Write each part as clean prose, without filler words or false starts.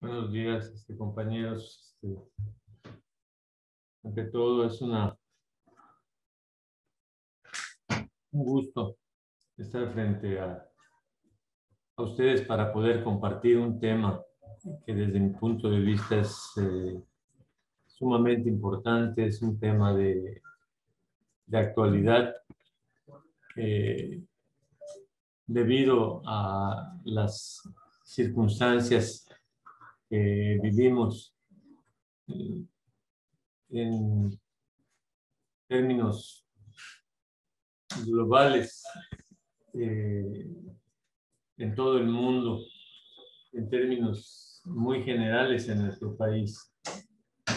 Buenos días, compañeros. Ante todo, es un gusto estar frente a ustedes para poder compartir un tema que desde mi punto de vista es sumamente importante, es un tema de actualidad debido a las circunstancias que vivimos eh, en términos globales. En todo el mundo, en términos muy generales en nuestro país,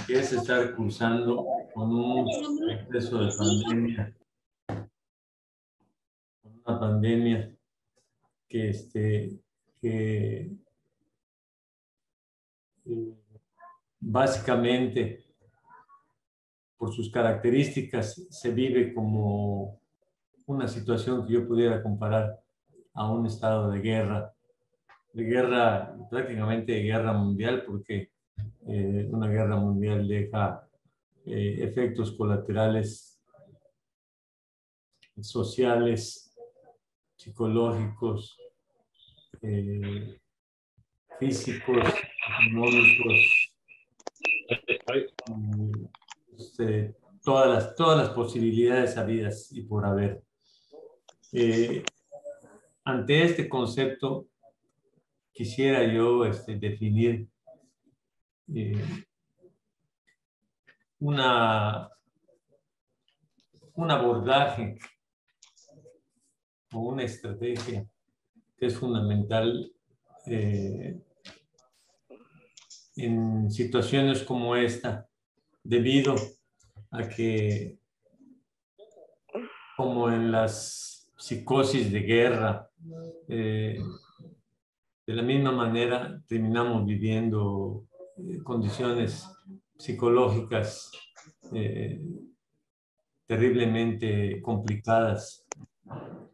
que es estar cursando con un exceso de pandemia, una pandemia que eh, básicamente por sus características se vive como una situación que yo pudiera comparar a un estado de guerra, prácticamente de guerra mundial, porque una guerra mundial deja efectos colaterales sociales, psicológicos, eh, físicos, económicos, todas las posibilidades habidas y por haber. Ante este concepto, quisiera yo definir eh, una, un abordaje o una estrategia que es fundamental eh, en situaciones como esta, debido a que, como en las psicosis de guerra, de la misma manera terminamos viviendo condiciones psicológicas eh, terriblemente complicadas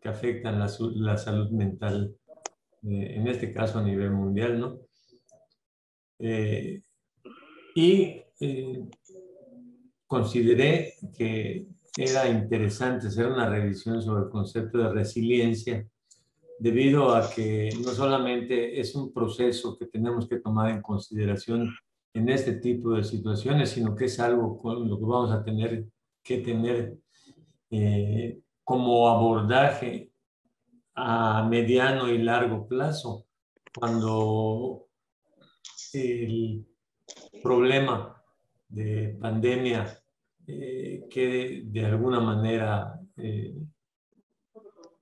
que afectan la salud mental, en este caso a nivel mundial, ¿no? Eh, y consideré que era interesante hacer una revisión sobre el concepto de resiliencia, debido a que no solamente es un proceso que tenemos que tomar en consideración en este tipo de situaciones, sino que es algo con lo que vamos a tener que tener como abordaje a mediano y largo plazo, cuando el problema de pandemia quede de alguna manera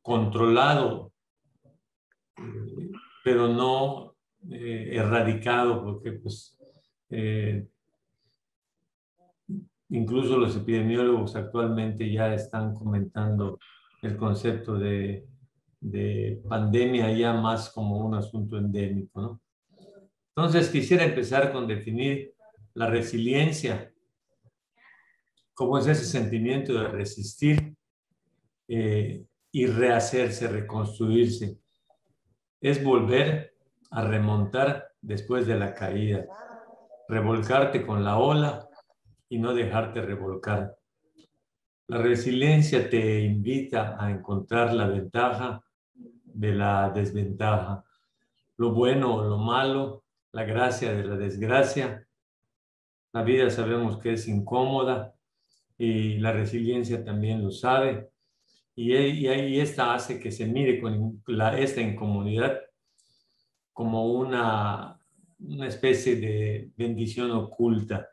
controlado, pero no erradicado, porque pues incluso los epidemiólogos actualmente ya están comentando el concepto de pandemia ya más como un asunto endémico, ¿no? Entonces quisiera empezar con definir la resiliencia, cómo es ese sentimiento de resistir y rehacerse, reconstruirse. Es volver a remontar después de la caída, revolcarte con la ola y no dejarte revolcar. La resiliencia te invita a encontrar la ventaja de la desventaja, lo bueno o lo malo, la gracia de la desgracia. La vida sabemos que es incómoda y la resiliencia también lo sabe. Y esta hace que se mire con esta incomodidad como una especie de bendición oculta.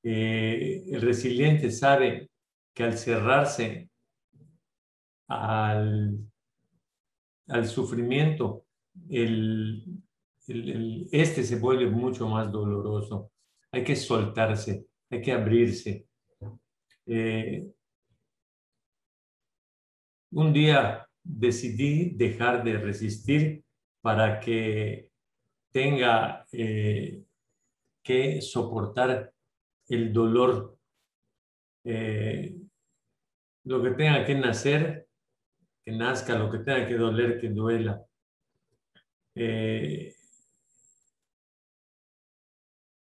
El resiliente sabe que al cerrarse al, al sufrimiento, este se vuelve mucho más doloroso. Hay que soltarse, hay que abrirse. Eh, un día decidí dejar de resistir para que tenga que soportar el dolor, eh, lo que tenga que nacer, que nazca, lo que tenga que doler, que duela. Eh,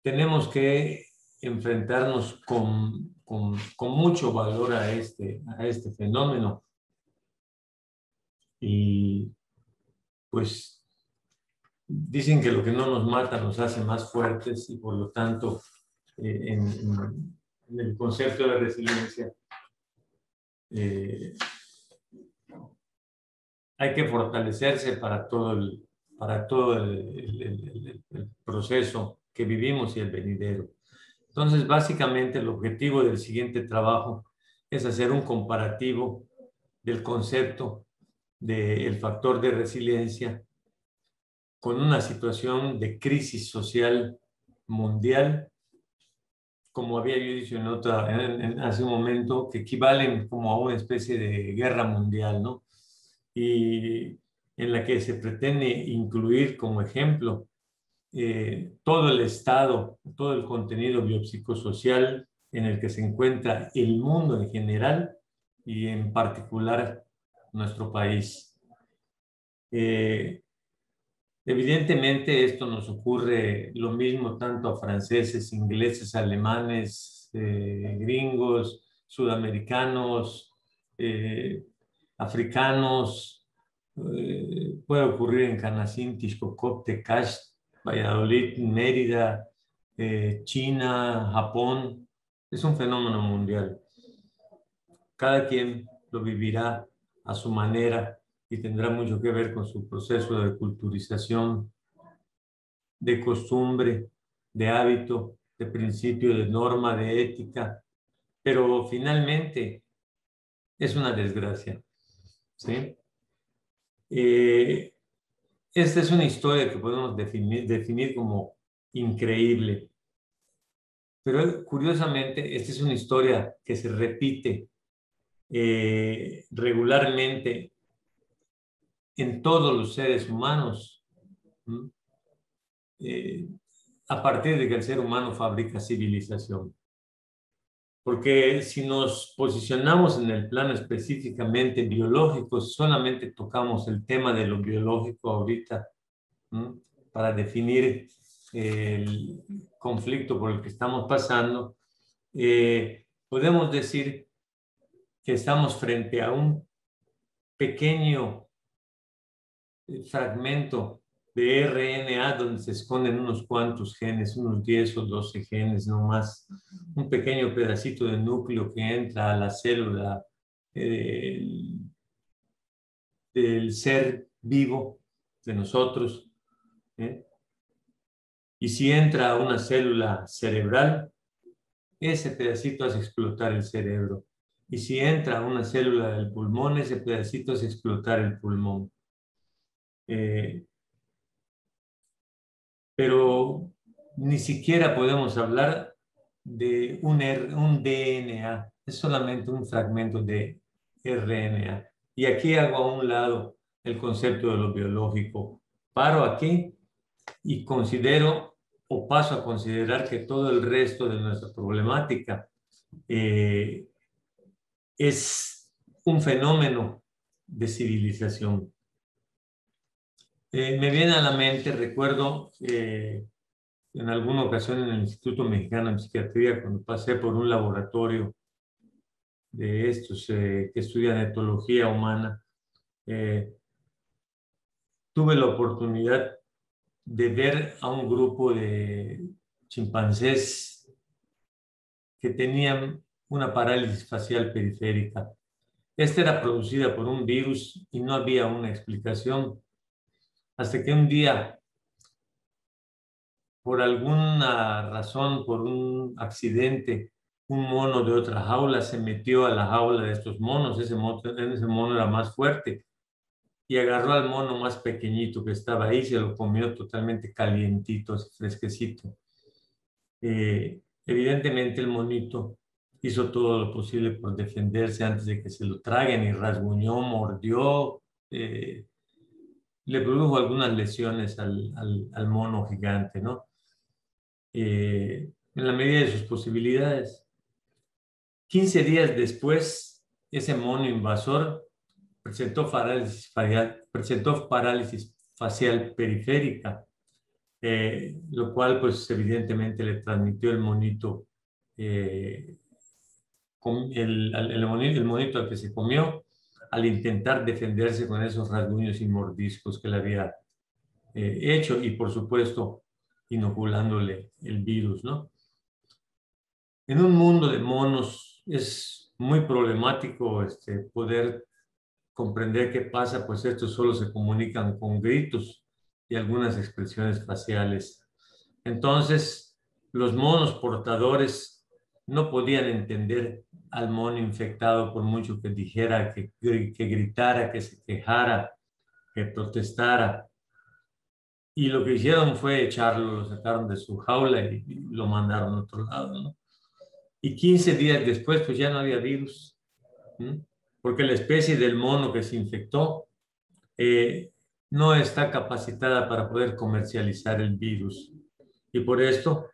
tenemos que enfrentarnos con mucho valor a este fenómeno. Y pues dicen que lo que no nos mata nos hace más fuertes y por lo tanto en el concepto de resiliencia hay que fortalecerse para todo el proceso que vivimos y el venidero. Entonces, básicamente el objetivo del siguiente trabajo es hacer un comparativo del concepto del factor de resiliencia con una situación de crisis social mundial, como había yo dicho hace un momento, que equivalen como a una especie de guerra mundial, ¿no? Y en la que se pretende incluir como ejemplo todo el estado, todo el contenido biopsicosocial en el que se encuentra el mundo en general y en particular nuestro país. Evidentemente esto nos ocurre lo mismo tanto a franceses, ingleses, alemanes, gringos, sudamericanos, africanos, puede ocurrir en Canacín, Tixcocop, Tecash, Valladolid, Mérida, China, Japón. Es un fenómeno mundial. Cada quien lo vivirá a su manera y tendrá mucho que ver con su proceso de culturización, de costumbre, de hábito, de principio, de norma, de ética, pero finalmente es una desgracia, ¿sí? Esta es una historia que podemos definir como increíble, pero curiosamente esta es una historia que se repite regularmente en todos los seres humanos, a partir de que el ser humano fabrica civilización. Porque si nos posicionamos en el plano específicamente biológico, solamente tocamos el tema de lo biológico ahorita, ¿no? Para definir el conflicto por el que estamos pasando, podemos decir que estamos frente a un pequeño fragmento de RNA donde se esconden unos cuantos genes, unos 10 o 12 genes, no más, un pequeño pedacito de núcleo que entra a la célula del ser vivo de nosotros. Y si entra a una célula cerebral, ese pedacito hace explotar el cerebro. Y si entra a una célula del pulmón, ese pedacito hace explotar el pulmón. Pero ni siquiera podemos hablar de un DNA, es solamente un fragmento de RNA. Y aquí hago a un lado el concepto de lo biológico. Paro aquí y considero o paso a considerar que todo el resto de nuestra problemática es un fenómeno de civilización. Me viene a la mente, recuerdo en alguna ocasión en el Instituto Mexicano de Psiquiatría, cuando pasé por un laboratorio de estos que estudian etología humana, tuve la oportunidad de ver a un grupo de chimpancés que tenían una parálisis facial periférica. Esta era producida por un virus y no había una explicación. Hasta que un día, por alguna razón, por un accidente, un mono de otra jaula se metió a la jaula de estos monos. Ese mono era más fuerte y agarró al mono más pequeñito que estaba ahí, se lo comió totalmente calientito, fresquecito. Evidentemente el monito hizo todo lo posible por defenderse antes de que se lo traguen y rasguñó, mordió, le produjo algunas lesiones al mono gigante, ¿no? En la medida de sus posibilidades. 15 días después, ese mono invasor presentó parálisis facial periférica. lo cual pues evidentemente le transmitió el monito, el monito al que se comió al intentar defenderse con esos rasguños y mordiscos que le había hecho y por supuesto inoculándole el virus, ¿no? En un mundo de monos es muy problemático poder comprender qué pasa, pues estos solo se comunican con gritos y algunas expresiones faciales. Entonces, los monos portadores no podían entender al mono infectado por mucho que dijera, que gritara, que se quejara, que protestara. Y lo que hicieron fue echarlo, lo sacaron de su jaula y lo mandaron a otro lado, ¿no? Y 15 días después, pues ya no había virus, ¿no? Porque la especie del mono que se infectó eh, no está capacitada para poder comercializar el virus. Y por esto,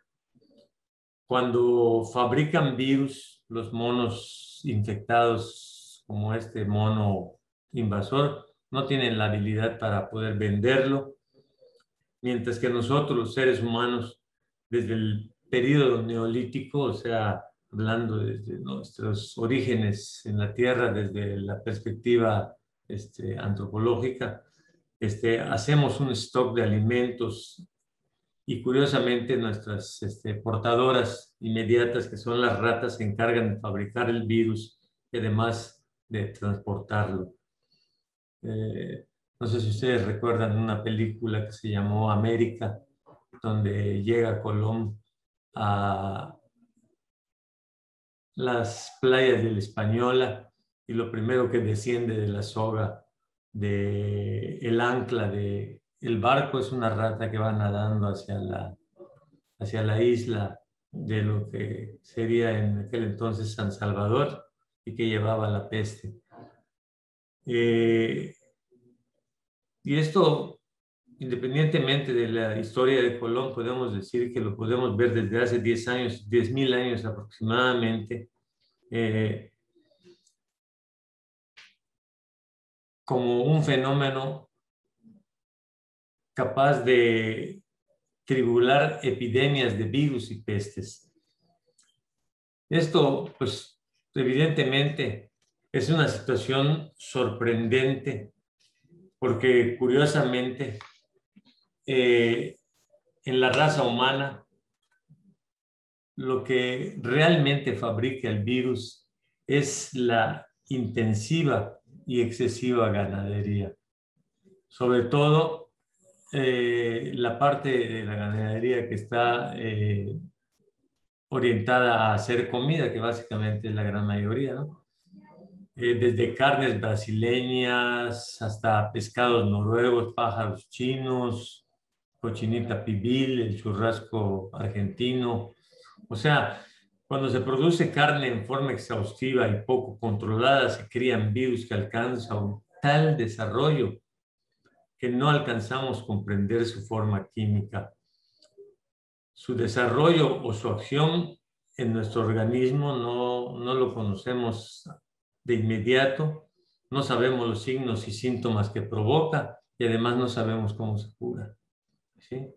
cuando fabrican virus, los monos infectados, como este mono invasor, no tienen la habilidad para poder venderlo, mientras que nosotros, los seres humanos, desde el periodo neolítico, o sea, hablando desde nuestros orígenes en la Tierra, desde la perspectiva antropológica, hacemos un stock de alimentos y curiosamente nuestras portadoras inmediatas, que son las ratas, se encargan de fabricar el virus y además de transportarlo. No sé si ustedes recuerdan una película que se llamó América, donde llega Colón a las playas de la Española y lo primero que desciende de la soga del ancla de el barco es una rata que va nadando hacia la isla de lo que sería en aquel entonces San Salvador y que llevaba la peste. Y esto, independientemente de la historia de Colón, podemos decir que lo podemos ver desde hace 10 años, 10.000 años aproximadamente, como un fenómeno capaz de tribular epidemias de virus y pestes. Esto, pues, evidentemente es una situación sorprendente porque curiosamente en la raza humana lo que realmente fabrica el virus es la intensiva y excesiva ganadería. Sobre todo la parte de la ganadería que está orientada a hacer comida, que básicamente es la gran mayoría, ¿no? Desde carnes brasileñas hasta pescados noruegos, pájaros chinos, cochinita pibil, el churrasco argentino. O sea, cuando se produce carne en forma exhaustiva y poco controlada, se crían virus que alcanzan un tal desarrollo que no alcanzamos a comprender su forma química. Su desarrollo o su acción en nuestro organismo no lo conocemos de inmediato, no sabemos los signos y síntomas que provoca y además no sabemos cómo se cura, ¿sí?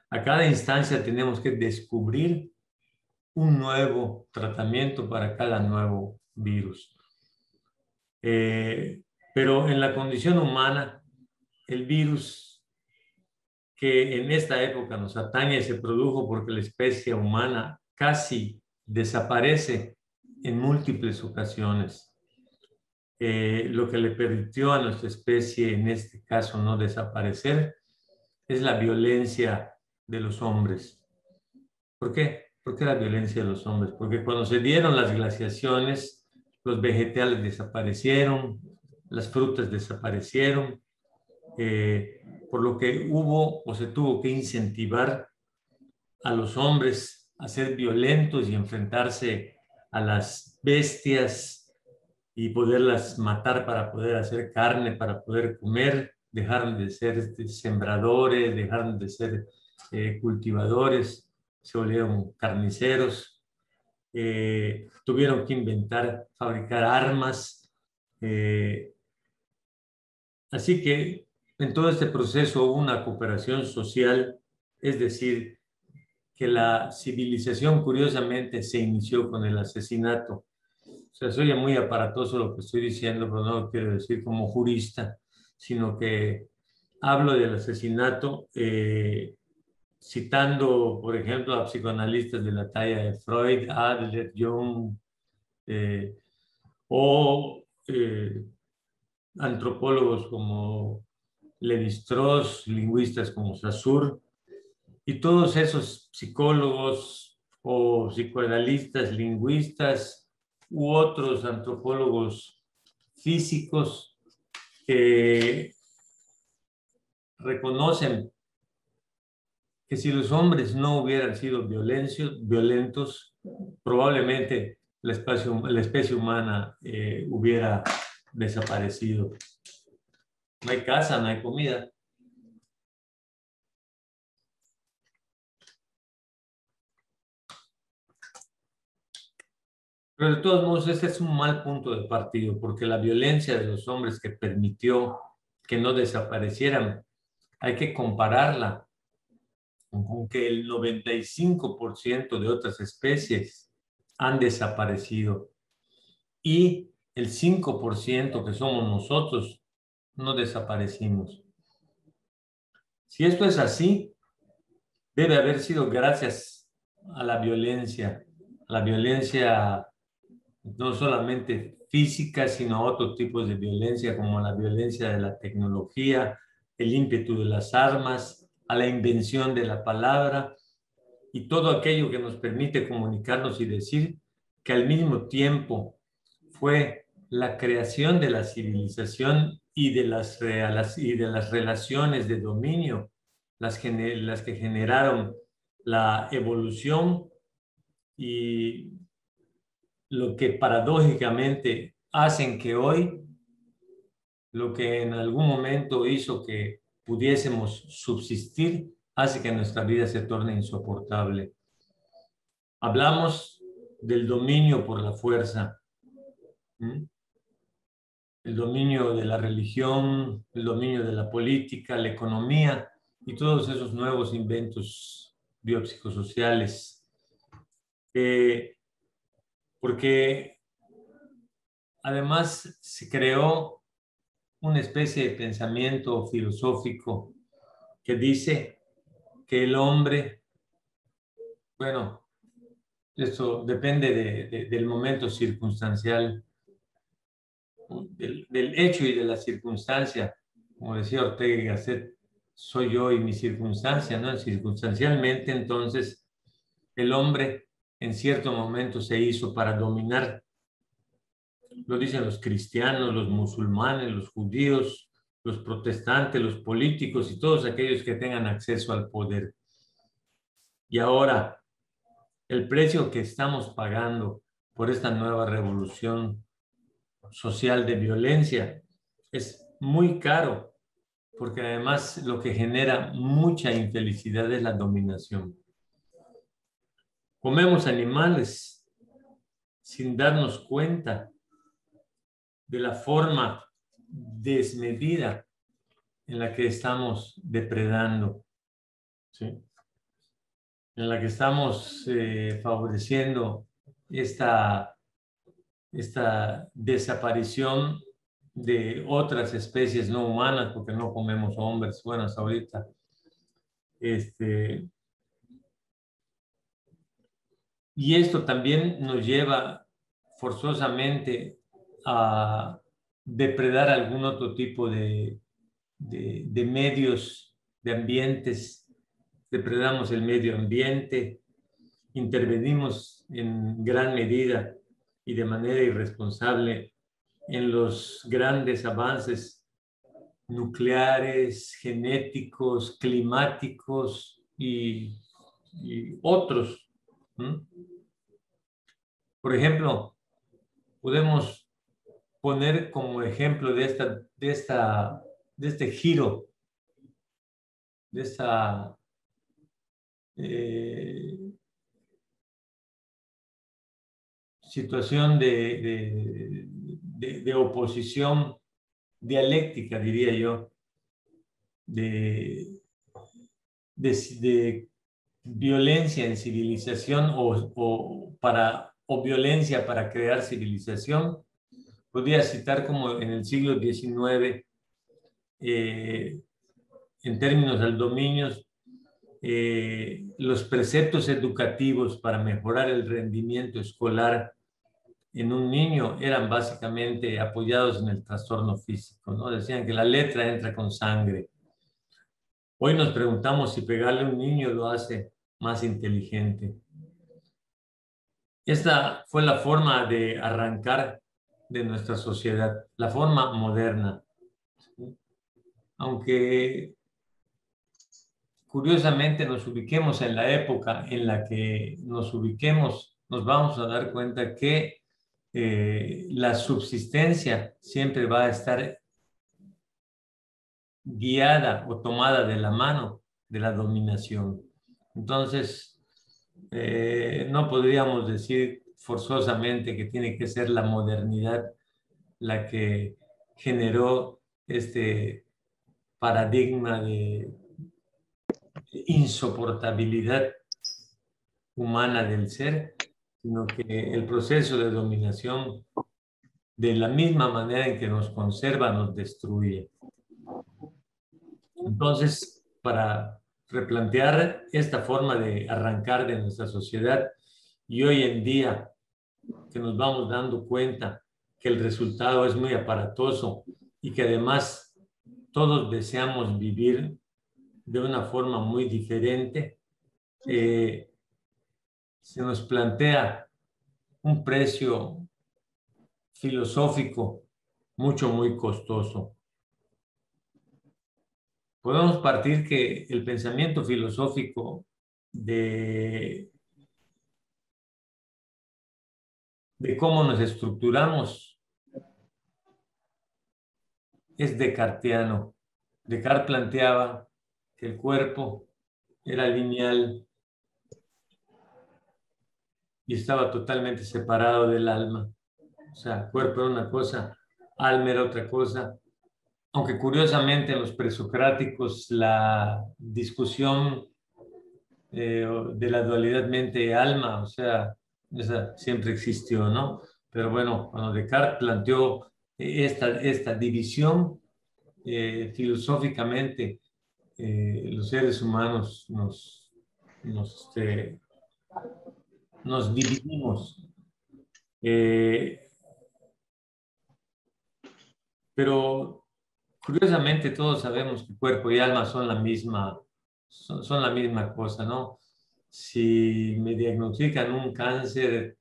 A cada instancia tenemos que descubrir un nuevo tratamiento para cada nuevo virus. Pero en la condición humana, el virus que en esta época nos atañe se produjo porque la especie humana casi desaparece en múltiples ocasiones. Lo que le permitió a nuestra especie, en este caso, no desaparecer, es la violencia de los hombres. ¿Por qué? ¿Por qué la violencia de los hombres? Porque cuando se dieron las glaciaciones, los vegetales desaparecieron, las frutas desaparecieron, por lo que hubo o se tuvo que incentivar a los hombres a ser violentos y enfrentarse a las bestias y poderlas matar para poder hacer carne, para poder comer. Dejaron de ser sembradores, dejaron de ser cultivadores, se volvieron carniceros, tuvieron que inventar, fabricar armas. Así que en todo este proceso hubo una cooperación social Es decir, que la civilización curiosamente se inició con el asesinato. O sea, soy muy aparatoso lo que estoy diciendo, pero no lo quiero decir como jurista, sino que hablo del asesinato citando, por ejemplo, a psicoanalistas de la talla de Freud, Adler, Jung, eh, o antropólogos como Levi-Strauss, lingüistas como Saussure, y todos esos psicólogos o psicoanalistas, lingüistas u otros antropólogos físicos que reconocen que si los hombres no hubieran sido violentos, probablemente la especie humana hubiera desaparecido. No hay casa, no hay comida. Pero de todos modos, este es un mal punto de partido, porque la violencia de los hombres que permitió que no desaparecieran, hay que compararla con que el 95% de otras especies han desaparecido y el 5% que somos nosotros no desaparecimos. Si esto es así, debe haber sido gracias a la violencia no solamente física, sino a otros tipos de violencia, como la violencia de la tecnología, el ímpetu de las armas, a la invención de la palabra y todo aquello que nos permite comunicarnos y decir que al mismo tiempo fue la creación de la civilización y de las relaciones de dominio las que generaron la evolución y lo que paradójicamente hacen que hoy, lo que en algún momento hizo que pudiésemos subsistir, hace que nuestra vida se torne insoportable. Hablamos del dominio por la fuerza, el dominio de la religión, el dominio de la política, la economía y todos esos nuevos inventos biopsicosociales. Porque además se creó una especie de pensamiento filosófico que dice que el hombre, bueno, esto depende del momento circunstancial, del hecho y de la circunstancia. Como decía Ortega y Gasset, soy yo y mi circunstancia, ¿no? Circunstancialmente, entonces, el hombre en cierto momento se hizo para dominar. Lo dicen los cristianos, los musulmanes, los judíos, los protestantes, los políticos y todos aquellos que tengan acceso al poder. Y ahora, el precio que estamos pagando por esta nueva revolución social de violencia es muy caro, porque además lo que genera mucha infelicidad es la dominación. Comemos animales sin darnos cuenta de la forma desmedida en la que estamos depredando, ¿sí? En la que estamos favoreciendo esta desaparición de otras especies no humanas, porque no comemos hombres, bueno, hasta ahorita. Y esto también nos lleva forzosamente a depredar algún otro tipo de medios, de ambientes. Depredamos el medio ambiente, intervenimos en gran medida y de manera irresponsable en los grandes avances nucleares, genéticos, climáticos y otros. Por ejemplo, podemos poner como ejemplo de este giro, de esta situación de oposición dialéctica, diría yo, de de violencia en civilización o violencia para crear civilización, podría citar como en el siglo XIX, en términos del dominio, los preceptos educativos para mejorar el rendimiento escolar en un niño eran básicamente apoyados en el trastorno físico, ¿no? Decían que la letra entra con sangre. Hoy nos preguntamos si pegarle a un niño lo hace más inteligente. Esta fue la forma de arrancar de nuestra sociedad, la forma moderna. Aunque curiosamente nos ubiquemos en la época en la que nos ubiquemos, nos vamos a dar cuenta que la subsistencia siempre va a estar guiada o tomada de la mano de la dominación. Entonces, no podríamos decir forzosamente que tiene que ser la modernidad la que generó este paradigma de insoportabilidad humana del ser, sino que el proceso de dominación, de la misma manera en que nos conserva, nos destruye. Entonces, para replantear esta forma de arrancar de nuestra sociedad, y hoy en día que nos vamos dando cuenta que el resultado es muy aparatoso y que además todos deseamos vivir de una forma muy diferente, se nos plantea un precio filosófico muy costoso. Podemos partir que el pensamiento filosófico de cómo nos estructuramos es descartiano. Descartes planteaba que el cuerpo era lineal y estaba totalmente separado del alma. O sea, cuerpo era una cosa, alma era otra cosa. Aunque curiosamente en los presocráticos la discusión de la dualidad mente-alma, o sea, esa siempre existió, ¿no? Pero bueno, cuando Descartes planteó esta división, filosóficamente los seres humanos nos dividimos. Pero curiosamente todos sabemos que cuerpo y alma son son la misma cosa, ¿no? Si me diagnostican un cáncer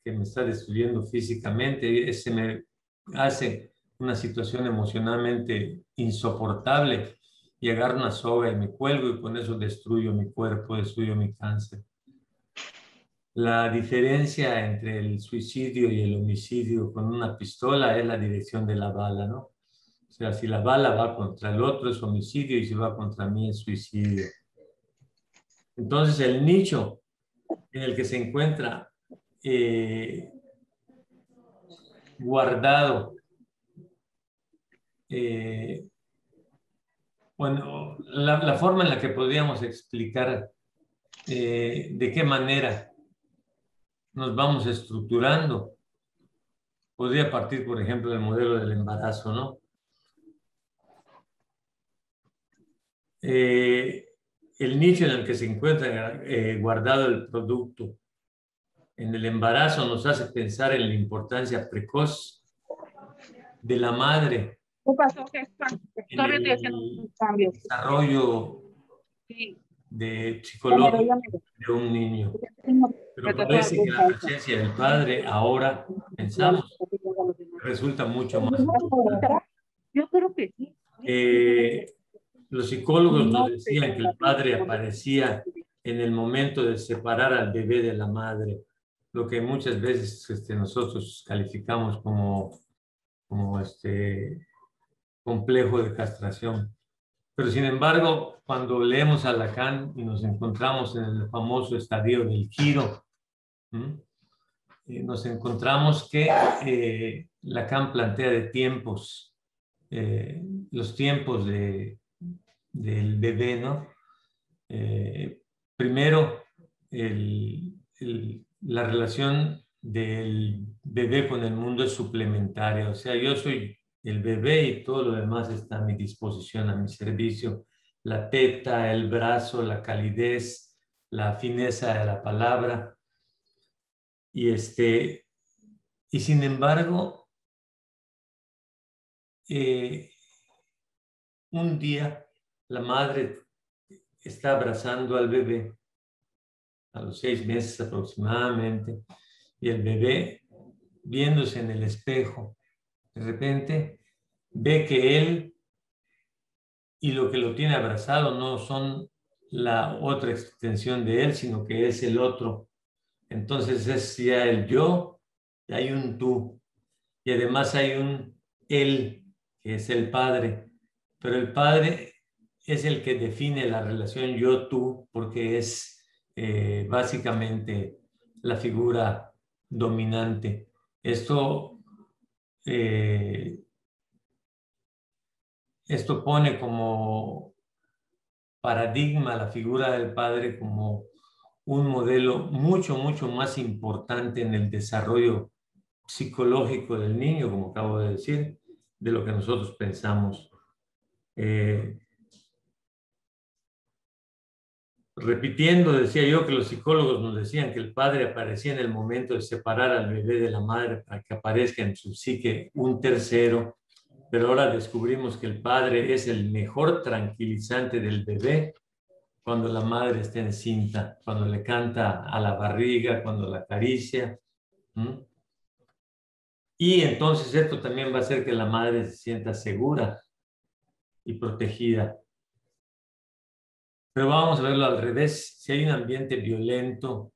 que me está destruyendo físicamente, se me hace una situación emocionalmente insoportable y agarro una soga y me cuelgo y con eso destruyo mi cuerpo, destruyo mi cáncer. La diferencia entre el suicidio y el homicidio con una pistola es la dirección de la bala, ¿no? O sea, si la bala va contra el otro es homicidio y si va contra mí es suicidio. Entonces, el nicho en el que se encuentra guardado, bueno, la forma en la que podríamos explicar de qué manera nos vamos estructurando, podría partir, por ejemplo, del modelo del embarazo, ¿no? El nicho en el que se encuentra guardado el producto en el embarazo nos hace pensar en la importancia precoz de la madre ¿Qué pasó? ¿Qué está? en Todavía estoy haciendo el un cambio. desarrollo Sí, psicológico de un niño. Pero me trató parece de que la buscar. presencia del padre ahora, pensamos, resulta mucho más importante. Yo creo que sí. Los psicólogos nos No sé. decían que el padre aparecía en el momento de separar al bebé de la madre, lo que muchas veces nosotros calificamos como complejo de castración. Pero sin embargo, cuando leemos a Lacan y nos encontramos en el famoso estadio del giro, nos encontramos que Lacan plantea de tiempos, los tiempos del bebé, ¿no? Primero, la relación del bebé con el mundo es suplementaria. O sea, yo soy el bebé y todo lo demás está a mi disposición, a mi servicio. La teta, el brazo, la calidez, la fineza de la palabra. Y sin embargo, un día la madre está abrazando al bebé a los 6 meses aproximadamente, y el bebé, viéndose en el espejo, de repente ve que él y lo que lo tiene abrazado no son la otra extensión de él, sino que es el otro. Entonces es ya el yo, y hay un tú, y además hay un él, que es el padre, pero el padre es el que define la relación yo-tú, porque es básicamente la figura dominante. Eh, esto pone como paradigma la figura del padre como un modelo mucho, mucho más importante en el desarrollo psicológico del niño, como acabo de decir, de lo que nosotros pensamos. Repitiendo, decía yo que los psicólogos nos decían que el padre aparecía en el momento de separar al bebé de la madre para que aparezca en su psique un tercero, pero ahora descubrimos que el padre es el mejor tranquilizante del bebé cuando la madre está encinta, cuando le canta a la barriga, cuando la acaricia. Y entonces esto también va a hacer que la madre se sienta segura y protegida. Pero vamos a verlo al revés. Si hay un ambiente violento,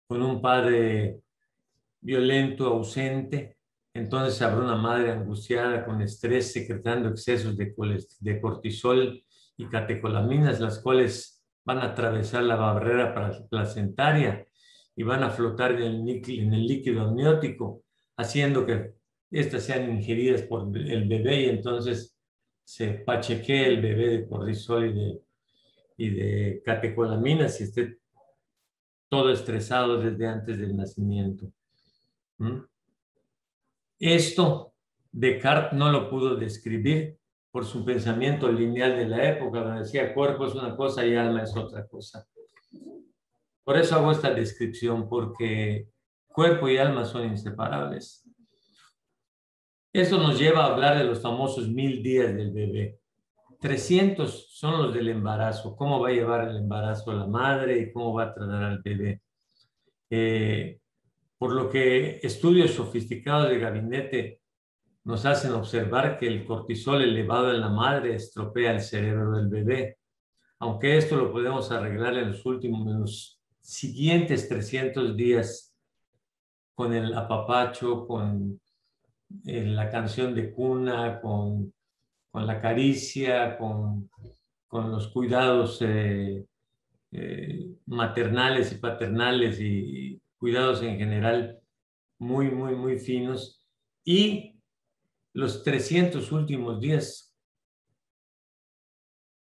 con un padre violento, ausente, entonces habrá una madre angustiada, con estrés, secretando excesos de cortisol y catecolaminas, las cuales van a atravesar la barrera placentaria y van a flotar en el líquido amniótico, haciendo que estas sean ingeridas por el bebé, y entonces se pachequee el bebé de cortisol y de catecolaminas y esté todo estresado desde antes del nacimiento. Esto Descartes no lo pudo describir por su pensamiento lineal de la época, donde decía cuerpo es una cosa y alma es otra cosa. Por eso hago esta descripción, porque cuerpo y alma son inseparables. Eso nos lleva a hablar de los famosos 1000 días del bebé. 300 son los del embarazo. ¿Cómo va a llevar el embarazo a la madre y cómo va a tratar al bebé? Por lo que estudios sofisticados de gabinete nos hacen observar que el cortisol elevado en la madre estropea el cerebro del bebé. Aunque esto lo podemos arreglar en los siguientes 300 días con el apapacho, con la canción de cuna, con la caricia, con los cuidados maternales y paternales y cuidados en general muy, muy, muy finos. Y los 300 últimos días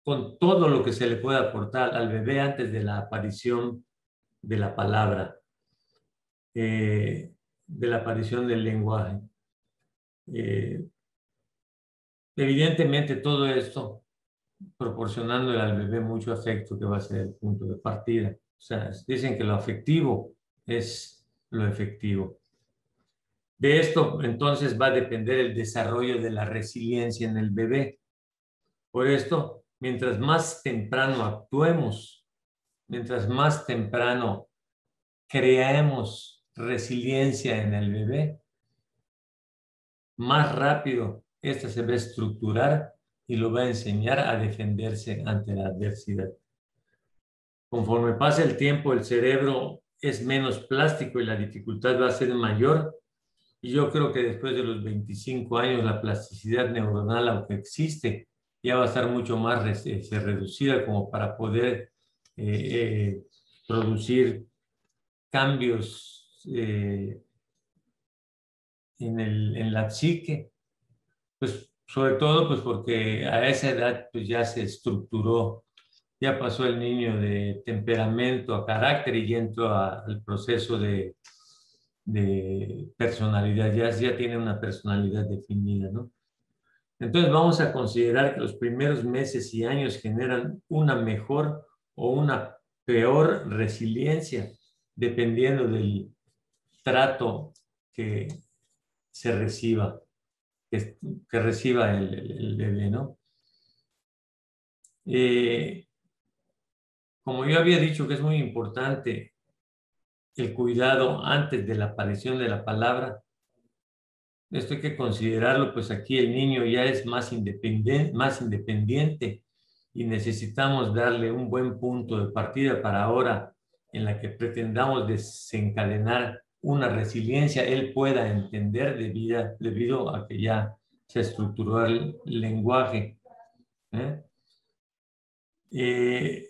con todo lo que se le puede aportar al bebé antes de la aparición de la palabra, de la aparición del lenguaje. Evidentemente todo esto proporcionándole al bebé mucho afecto, que va a ser el punto de partida. O sea, dicen que lo afectivo es lo efectivo. De esto entonces va a depender el desarrollo de la resiliencia en el bebé. Por esto, mientras más temprano actuemos, mientras más temprano creemos resiliencia en el bebé, más rápido esta se va a estructurar y lo va a enseñar a defenderse ante la adversidad. Conforme pasa el tiempo, el cerebro es menos plástico y la dificultad va a ser mayor. Y yo creo que después de los 25 años la plasticidad neuronal, aunque existe, ya va a estar mucho más reducida como para poder producir cambios en la psique. Pues sobre todo pues porque a esa edad pues ya se estructuró ya pasó el niño de temperamento a carácter y ya entró al proceso de personalidad, ya tiene una personalidad definida, ¿no? Entonces vamos a considerar que los primeros meses y años generan una mejor o una peor resiliencia, dependiendo del trato que se reciba, que reciba el bebé, ¿no? Como yo había dicho que es muy importante el cuidado antes de la aparición de la palabra, esto hay que considerarlo, pues aquí el niño ya es más independiente y necesitamos darle un buen punto de partida para ahora en la que pretendamos desencadenar una resiliencia, él pueda entender debido a que ya se estructuró el lenguaje. ¿Eh? Eh,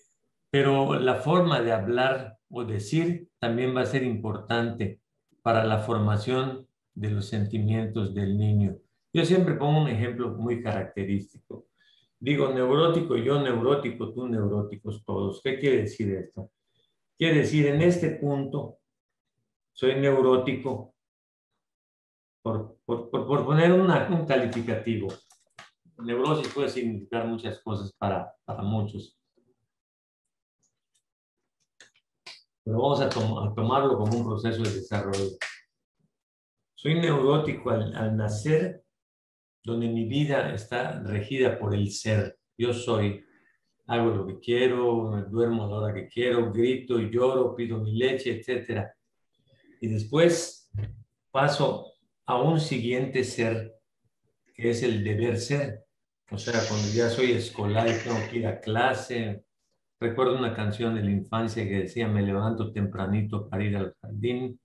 pero la forma de hablar o decir también va a ser importante para la formación de los sentimientos del niño. Yo siempre pongo un ejemplo muy característico. Digo neurótico, yo neurótico, tú neuróticos todos. ¿Qué quiere decir esto? Quiere decir, en este punto, soy neurótico, por poner un calificativo. Neurosis puede significar muchas cosas para muchos. Pero vamos a tomarlo como un proceso de desarrollo. Soy neurótico al nacer, donde mi vida está regida por el ser. Yo soy, hago lo que quiero, me duermo a la hora que quiero, grito, lloro, pido mi leche, etc. Y después paso a un siguiente ser, que es el deber ser. O sea, cuando ya soy escolar y tengo que ir a clase. Recuerdo una canción de la infancia que decía, me levanto tempranito para ir al jardín,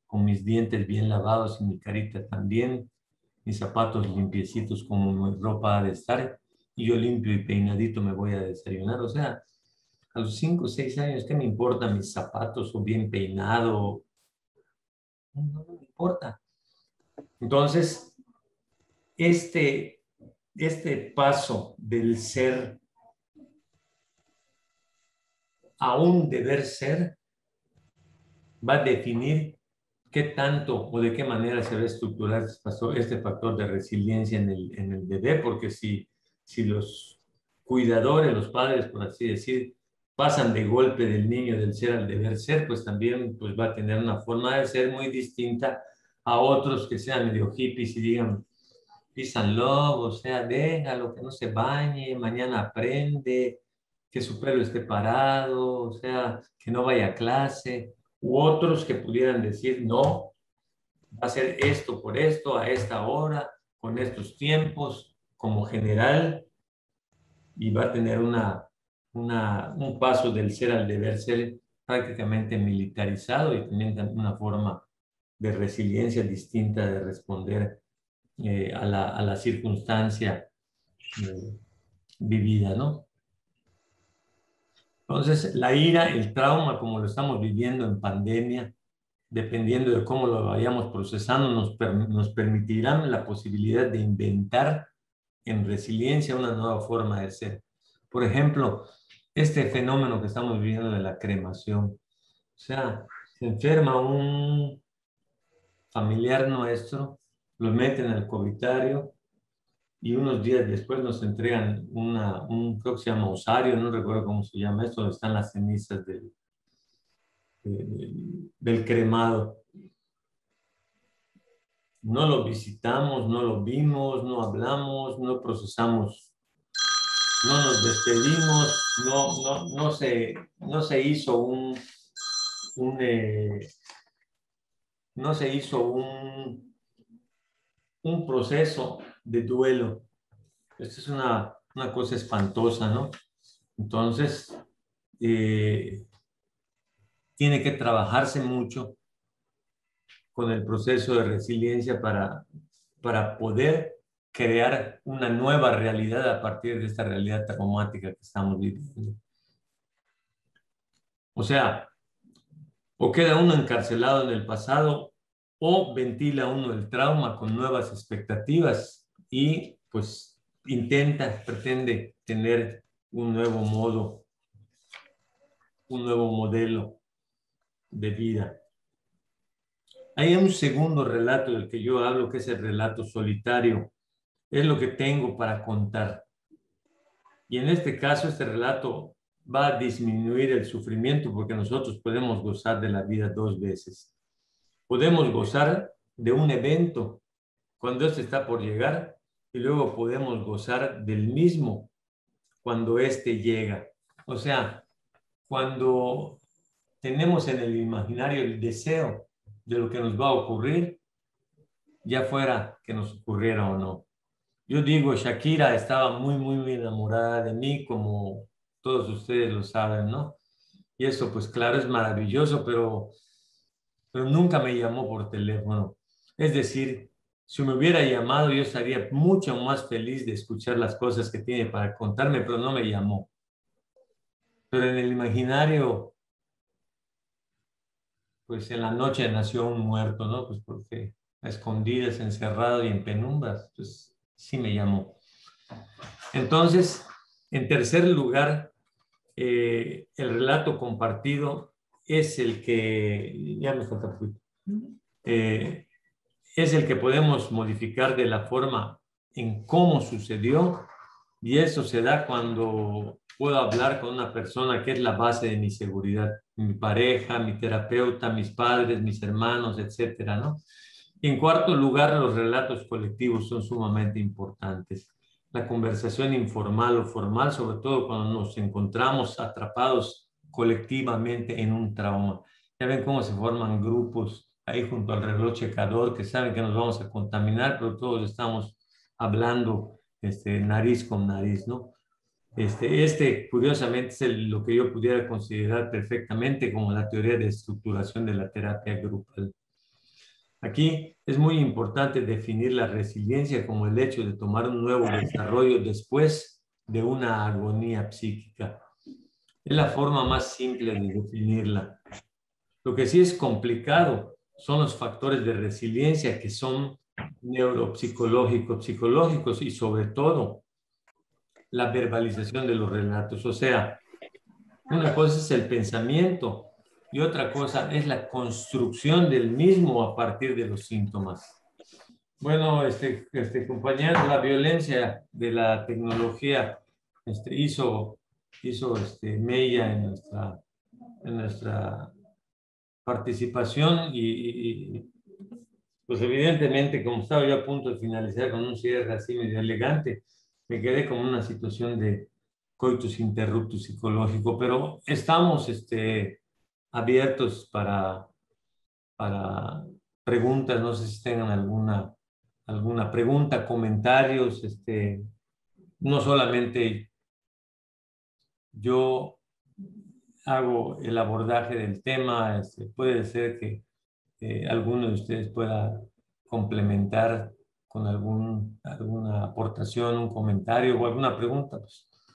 con mis dientes bien lavados y mi carita también, mis zapatos limpiecitos como mi ropa ha de estar, y yo limpio y peinadito me voy a desayunar. O sea, a los 5 o 6 años, ¿qué me importa mis zapatos o bien peinado? No me importa. Entonces, este, este paso del ser a un deber ser va a definir qué tanto o de qué manera se va a estructurar este factor de resiliencia en el bebé, porque si los cuidadores, los padres, por así decir, pasan de golpe del niño del ser al deber ser, pues también pues, va a tener una forma de ser muy distinta a otros que sean medio hippies y digan, písanlo, o sea, déjalo, que no se bañe, mañana aprende, que su pelo esté parado, o sea, que no vaya a clase, u otros que pudieran decir, no, va a hacer esto por esto, a esta hora, con estos tiempos, como general, y va a tener un paso del ser al deber ser prácticamente militarizado y también una forma de resiliencia distinta de responder a la circunstancia vivida, ¿no? Entonces, la ira, el trauma, como lo estamos viviendo en pandemia, dependiendo de cómo lo vayamos procesando, nos permitirán la posibilidad de inventar en resiliencia una nueva forma de ser. Por ejemplo, este fenómeno que estamos viviendo de la cremación. O sea, se enferma un familiar nuestro, lo meten al covitario y unos días después nos entregan creo que se llama osario, no recuerdo cómo se llama esto, donde están las cenizas del cremado. No lo visitamos, no lo vimos, no hablamos, no procesamos, no nos despedimos, no se hizo no se hizo un proceso de duelo. Esto es una cosa espantosa, ¿no? Entonces, tiene que trabajarse mucho con el proceso de resiliencia para poder crear una nueva realidad a partir de esta realidad traumática que estamos viviendo. O sea, o queda uno encarcelado en el pasado o ventila uno el trauma con nuevas expectativas y pues pretende tener un nuevo modo un nuevo modelo de vida. Hay un segundo relato del que yo hablo, que es el relato solitario. Es lo que tengo para contar. Y en este caso, este relato va a disminuir el sufrimiento porque nosotros podemos gozar de la vida dos veces. Podemos gozar de un evento cuando este está por llegar y luego podemos gozar del mismo cuando este llega. O sea, cuando tenemos en el imaginario el deseo de lo que nos va a ocurrir, ya fuera que nos ocurriera o no. Yo digo, Shakira estaba muy, muy enamorada de mí, como todos ustedes lo saben, ¿no? Y eso, pues claro, es maravilloso, pero nunca me llamó por teléfono. Es decir, si me hubiera llamado, yo estaría mucho más feliz de escuchar las cosas que tiene para contarme, pero no me llamó. Pero en el imaginario, pues en la noche nació un muerto, ¿no? Pues porque a escondidas, encerrado y en penumbras, pues sí me llamó. Entonces, en tercer lugar, el relato compartido es el que, ya me falta poquito, es el que podemos modificar de la forma en cómo sucedió, y eso se da cuando puedo hablar con una persona que es la base de mi seguridad, mi pareja, mi terapeuta, mis padres, mis hermanos, etcétera, ¿no? Y en cuarto lugar, los relatos colectivos son sumamente importantes. La conversación informal o formal, sobre todo cuando nos encontramos atrapados colectivamente en un trauma. Ya ven cómo se forman grupos ahí junto al reloj checador que saben que nos vamos a contaminar, pero todos estamos hablando nariz con nariz, ¿no? Curiosamente, es lo que yo pudiera considerar perfectamente como la teoría de estructuración de la terapia grupal. Aquí es muy importante definir la resiliencia como el hecho de tomar un nuevo desarrollo después de una agonía psíquica. Es la forma más simple de definirla. Lo que sí es complicado son los factores de resiliencia que son neuropsicológicos, psicológicos y sobre todo la verbalización de los relatos. O sea, una cosa es el pensamiento y otra cosa es la construcción del mismo a partir de los síntomas. Bueno, compañero, la violencia de la tecnología hizo mella en nuestra participación pues evidentemente, como estaba yo a punto de finalizar con un cierre así medio elegante, me quedé con una situación de coitus interruptus psicológico, pero estamos abiertos para preguntas, no sé si tengan alguna pregunta, comentarios, no solamente yo hago el abordaje del tema, puede ser que alguno de ustedes pueda complementar con alguna aportación, un comentario o alguna pregunta, pues